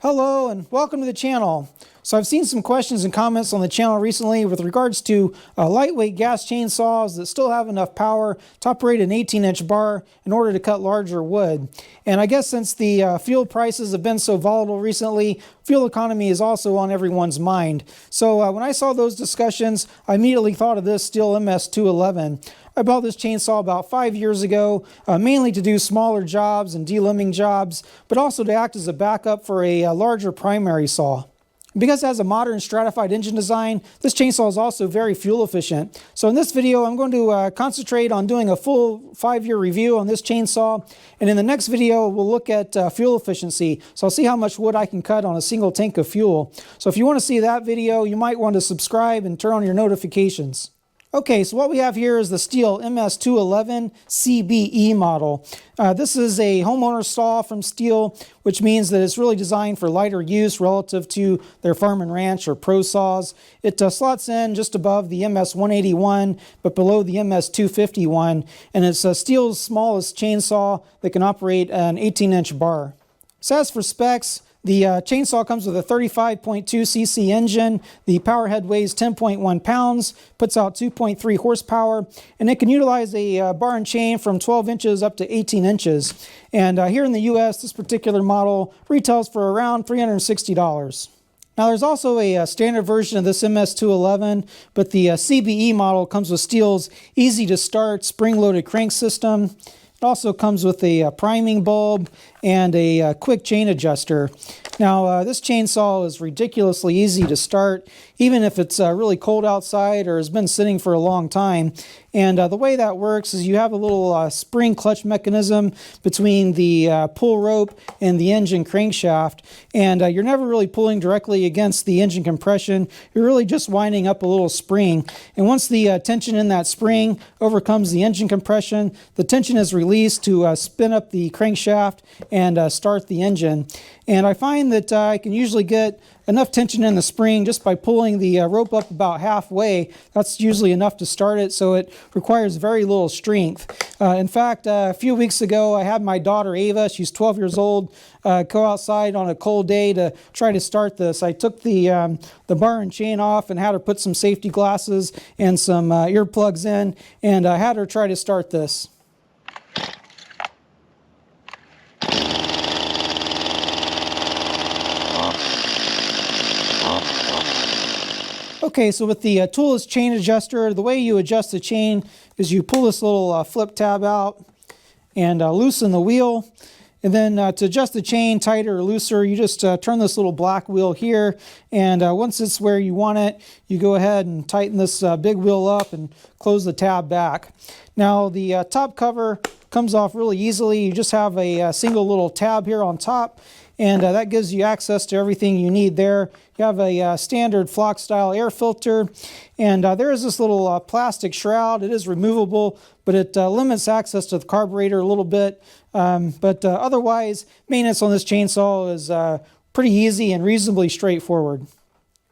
Hello and welcome to the channel. So I've seen some questions and comments on the channel recently with regards to lightweight gas chainsaws that still have enough power to operate an 18-inch bar in order to cut larger wood. And I guess since the fuel prices have been so volatile recently, fuel economy is also on everyone's mind. So when I saw those discussions, I immediately thought of this Stihl MS211. I bought this chainsaw about 5 years ago, mainly to do smaller jobs and delimbing jobs, but also to act as a backup for a larger primary saw. Because it has a modern stratified engine design, this chainsaw is also very fuel efficient. So in this video, I'm going to concentrate on doing a full 5-year review on this chainsaw. And in the next video, we'll look at fuel efficiency. So I'll see how much wood I can cut on a single tank of fuel. So if you want to see that video, you might want to subscribe and turn on your notifications. Okay, so what we have here is the Stihl MS211 CBE model. This is a homeowner saw from Stihl, which means that it's really designed for lighter use relative to their farm and ranch or pro saws. It slots in just above the MS181, but below the MS251, and it's Stihl's smallest chainsaw that can operate an 18-inch bar. So as for specs, the chainsaw comes with a 35.2 cc engine. The power head weighs 10.1 pounds, puts out 2.3 horsepower, and it can utilize a bar and chain from 12 inches up to 18 inches. And here in the US, this particular model retails for around $360. Now there's also a standard version of this MS211, but the CBE model comes with Stihl's easy to start spring-loaded crank system. It also comes with a priming bulb and a quick chain adjuster. Now this chainsaw is ridiculously easy to start, even if it's really cold outside or has been sitting for a long time. And the way that works is you have a little spring clutch mechanism between the pull rope and the engine crankshaft, and you're never really pulling directly against the engine compression. You're really just winding up a little spring. And once the tension in that spring overcomes the engine compression, the tension is released to spin up the crankshaft and start the engine. And I find that I can usually get enough tension in the spring just by pulling the rope up about halfway. That's usually enough to start it, so it requires very little strength. In fact, a few weeks ago, I had my daughter Ava, she's 12 years old, go outside on a cold day to try to start this. I took the bar and chain off and had her put some safety glasses and some earplugs in, and I had her try to start this. Okay, so with the toolless chain adjuster, the way you adjust the chain is you pull this little flip tab out and loosen the wheel. And then to adjust the chain tighter or looser, you just turn this little black wheel here. And once it's where you want it, you go ahead and tighten this big wheel up and close the tab back. Now the top cover comes off really easily. You just have a single little tab here on top, and that gives you access to everything you need there. You have a standard flock style air filter, and there is this little plastic shroud. It is removable, but it limits access to the carburetor a little bit. But otherwise, maintenance on this chainsaw is pretty easy and reasonably straightforward.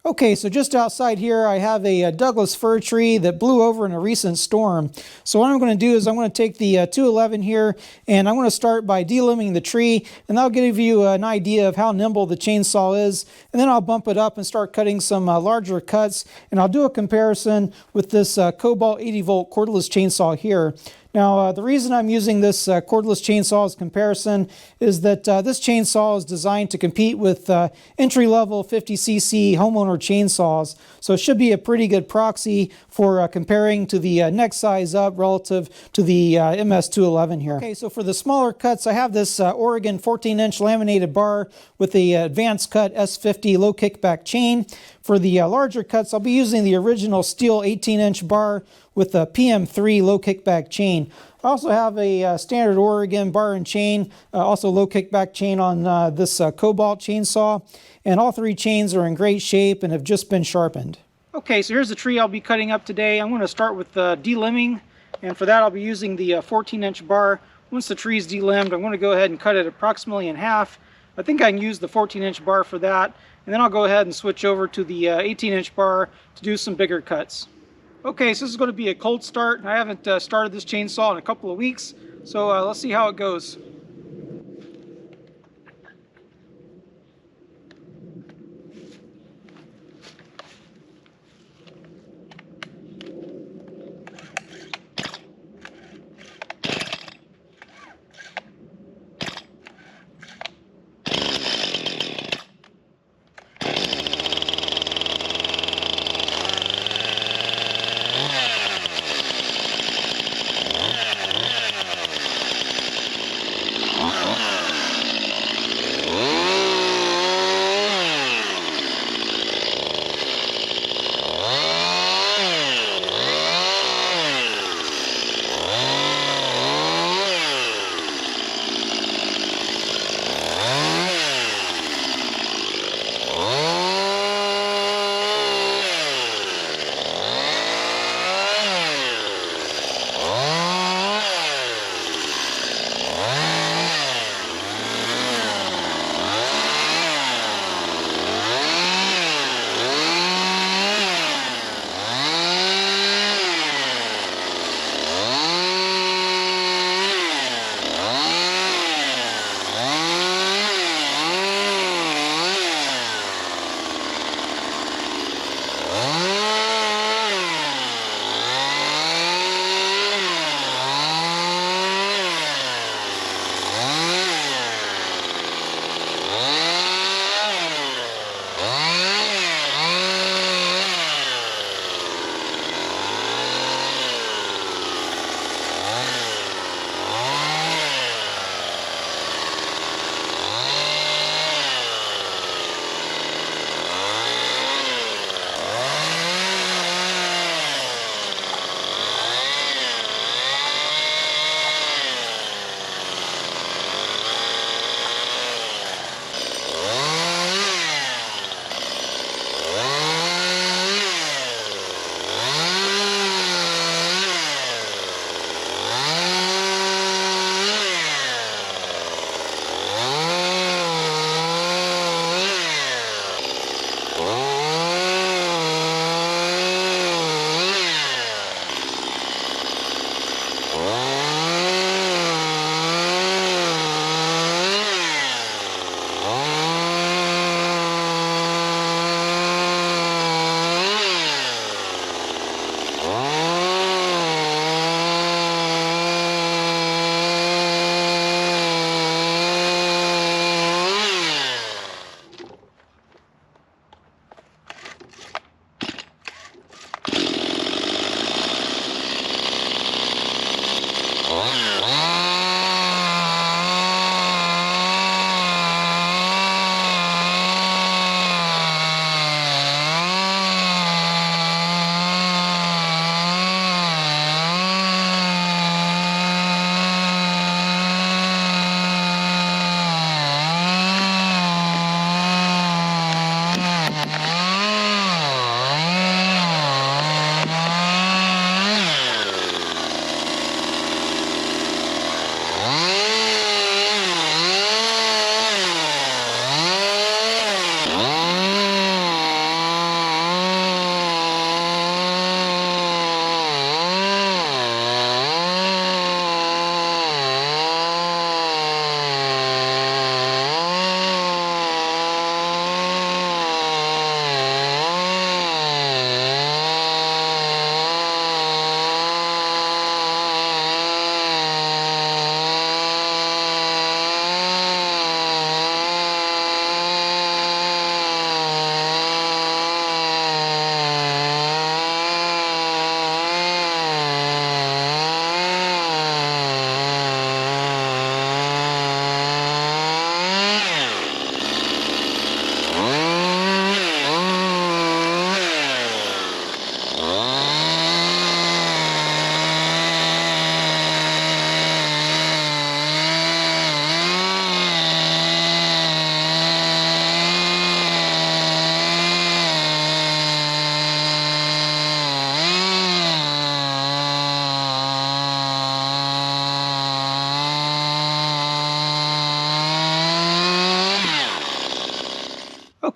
Okay, so just outside here I have a Douglas fir tree that blew over in a recent storm. So what I'm going to do is I'm going to take the 211 here, and I'm going to start by delimbing the tree, and that'll give you an idea of how nimble the chainsaw is. And then I'll bump it up and start cutting some larger cuts, and I'll do a comparison with this Kobalt 80-volt cordless chainsaw here. Now, the reason I'm using this cordless chainsaw as comparison is that this chainsaw is designed to compete with entry-level 50cc homeowner chainsaws, so it should be a pretty good proxy for comparing to the next size up relative to the MS211 here. Okay, so for the smaller cuts, I have this Oregon 14-inch laminated bar with the Advanced Cut S50 low kickback chain. For the larger cuts, I'll be using the original Stihl 18-inch bar with a PM3 low kickback chain. I also have a standard Oregon bar and chain, also low kickback chain on this Kobalt chainsaw, and all three chains are in great shape and have just been sharpened. Okay, so here's the tree I'll be cutting up today. I'm going to start with delimbing, and for that I'll be using the 14-inch bar. Once the tree is delimbed, I'm going to go ahead and cut it approximately in half. I think I can use the 14-inch bar for that, and then I'll go ahead and switch over to the 18-inch bar to do some bigger cuts. Okay, so this is going to be a cold start. I haven't started this chainsaw in a couple of weeks, so let's see how it goes.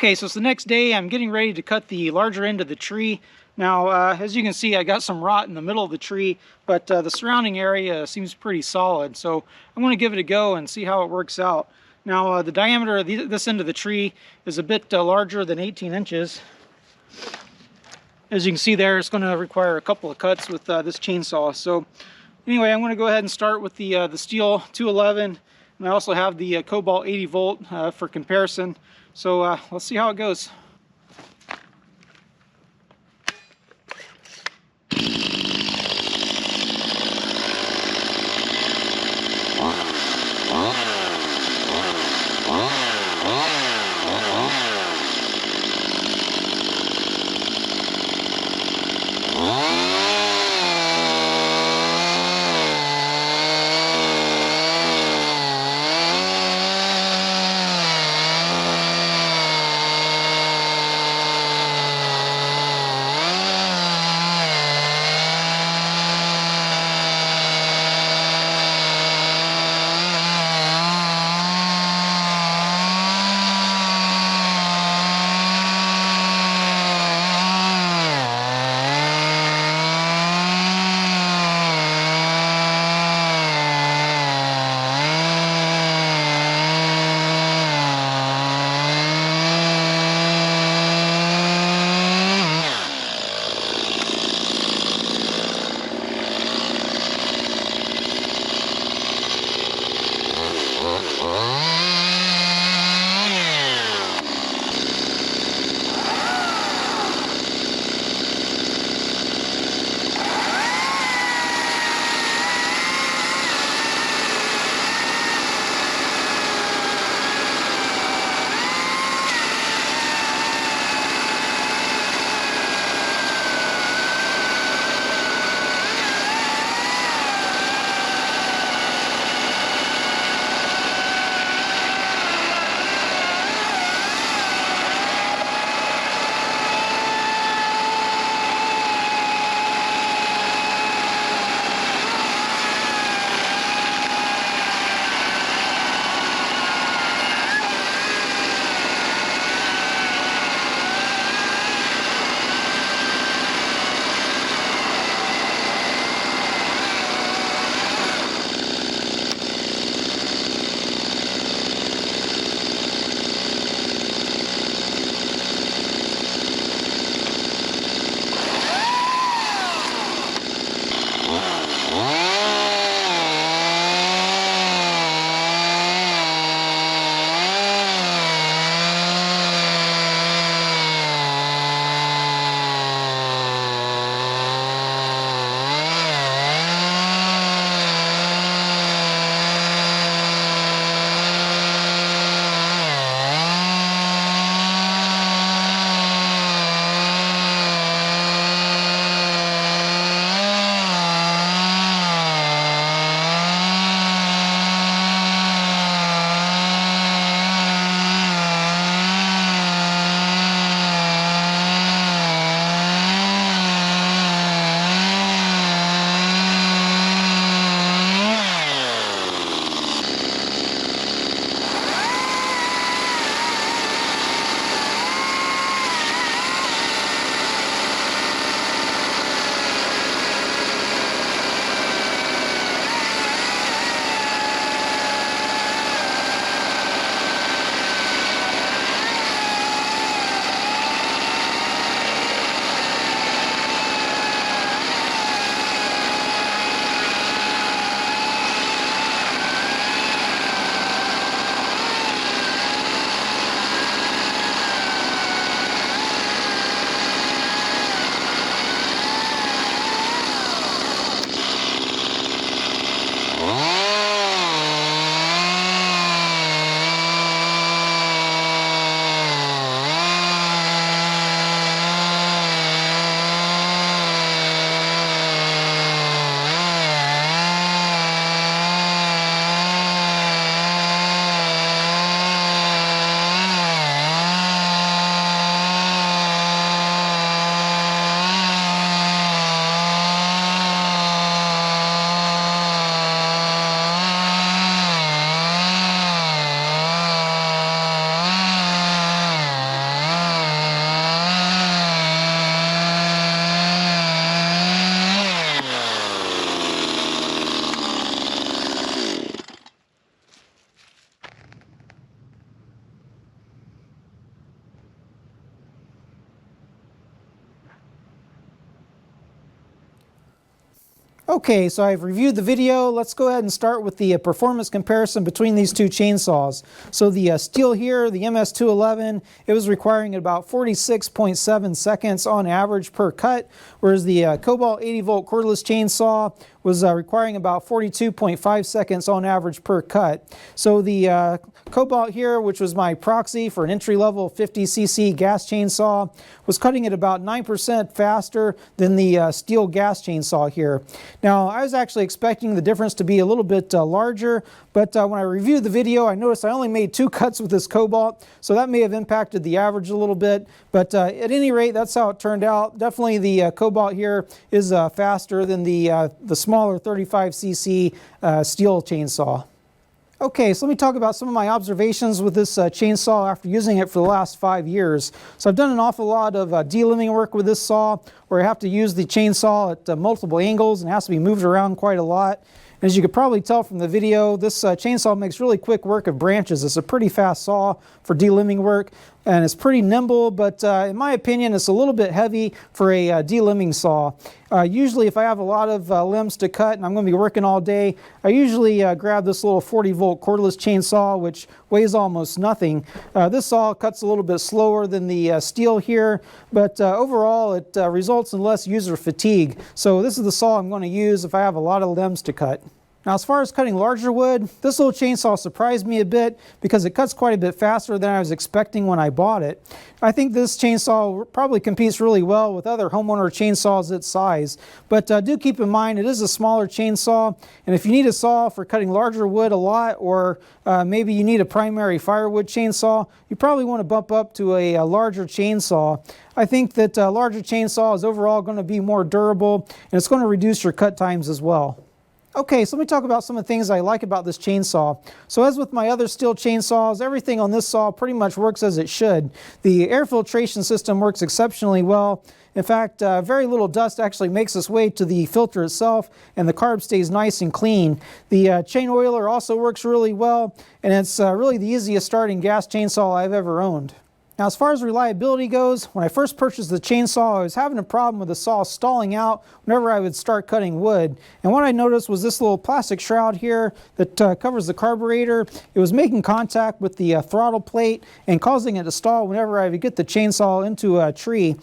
Okay, so it's the next day. I'm getting ready to cut the larger end of the tree. Now, as you can see, I got some rot in the middle of the tree, but the surrounding area seems pretty solid. So I'm going to give it a go and see how it works out. Now, the diameter of this end of the tree is a bit larger than 18 inches. As you can see there, it's going to require a couple of cuts with this chainsaw. So anyway, I'm going to go ahead and start with the Stihl 211, and I also have the Kobalt 80 volt for comparison. So let's see how it goes. Okay, so I've reviewed the video. Let's go ahead and start with the performance comparison between these two chainsaws. So the Stihl here, the MS211, it was requiring about 46.7 seconds on average per cut, whereas the Kobalt 80-volt cordless chainsaw was requiring about 42.5 seconds on average per cut. So the Kobalt here, which was my proxy for an entry-level 50cc gas chainsaw, was cutting it about 9% faster than the Stihl gas chainsaw here. Now, I was actually expecting the difference to be a little bit larger, but when I reviewed the video, I noticed I only made 2 cuts with this Kobalt, so that may have impacted the average a little bit. But at any rate, that's how it turned out. Definitely the Kobalt here is faster than the smaller 35cc Stihl chainsaw. Okay, so let me talk about some of my observations with this chainsaw after using it for the last 5 years. So I've done an awful lot of delimbing work with this saw, where I have to use the chainsaw at multiple angles and it has to be moved around quite a lot. And as you could probably tell from the video, this chainsaw makes really quick work of branches. It's a pretty fast saw for delimbing work, and it's pretty nimble, but in my opinion, it's a little bit heavy for a delimbing saw. Usually if I have a lot of limbs to cut and I'm going to be working all day, I usually grab this little 40-volt cordless chainsaw, which weighs almost nothing. This saw cuts a little bit slower than the Stihl here, but overall it results in less user fatigue. So this is the saw I'm going to use if I have a lot of limbs to cut. Now, as far as cutting larger wood, this little chainsaw surprised me a bit because it cuts quite a bit faster than I was expecting when I bought it. I think this chainsaw probably competes really well with other homeowner chainsaws its size, but do keep in mind it is a smaller chainsaw, and if you need a saw for cutting larger wood a lot, or maybe you need a primary firewood chainsaw, you probably want to bump up to a larger chainsaw. I think that a larger chainsaw is overall going to be more durable, and it's going to reduce your cut times as well. Okay, so let me talk about some of the things I like about this chainsaw. So as with my other Stihl chainsaws, everything on this saw pretty much works as it should. The air filtration system works exceptionally well. In fact, very little dust actually makes its way to the filter itself, and the carb stays nice and clean. The chain oiler also works really well, and it's really the easiest starting gas chainsaw I've ever owned. Now, as far as reliability goes, when I first purchased the chainsaw, I was having a problem with the saw stalling out whenever I would start cutting wood. And what I noticed was this little plastic shroud here that covers the carburetor. It was making contact with the throttle plate and causing it to stall whenever I would get the chainsaw into a tree.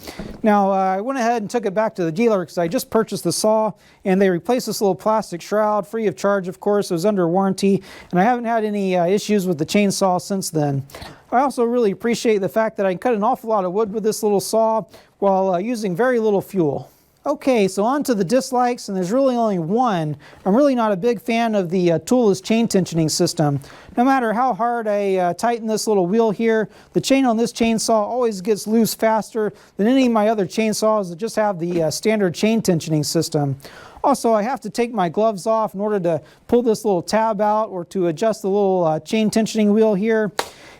Now, I went ahead and took it back to the dealer because I just purchased the saw, and they replaced this little plastic shroud, free of charge, of course. It was under warranty, and I haven't had any issues with the chainsaw since then. I also really appreciate the fact that I can cut an awful lot of wood with this little saw while using very little fuel. Okay, so on to the dislikes, and there's really only one. I'm really not a big fan of the toolless chain tensioning system. No matter how hard I tighten this little wheel here, the chain on this chainsaw always gets loose faster than any of my other chainsaws that just have the standard chain tensioning system. Also, I have to take my gloves off in order to pull this little tab out or to adjust the little chain tensioning wheel here.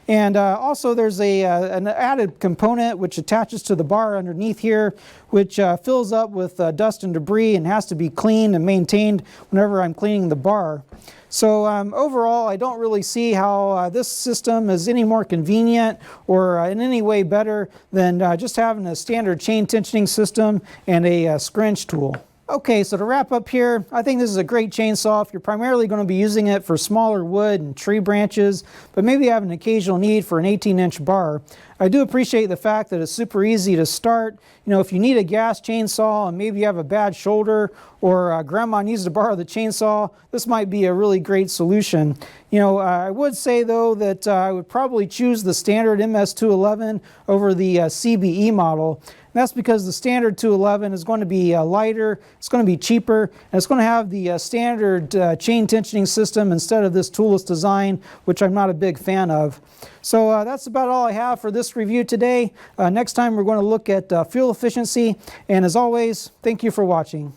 And also there's an added component which attaches to the bar underneath here, which fills up with dust and debris and has to be cleaned and maintained whenever I'm cleaning the bar. So overall, I don't really see how this system is any more convenient or in any way better than just having a standard chain tensioning system and a scrunch tool. Okay, so to wrap up here, I think this is a great chainsaw if you're primarily going to be using it for smaller wood and tree branches, but maybe you have an occasional need for an 18-inch bar. I do appreciate the fact that it's super easy to start. You know, if you need a gas chainsaw and maybe you have a bad shoulder or grandma needs to borrow the chainsaw, this might be a really great solution. You know, I would say though that I would probably choose the standard MS211 over the CBE model. That's because the standard 211 is going to be lighter, it's going to be cheaper, and it's going to have the standard chain tensioning system instead of this toolless design, which I'm not a big fan of. So that's about all I have for this review today. Next time we're going to look at fuel efficiency, and as always, thank you for watching.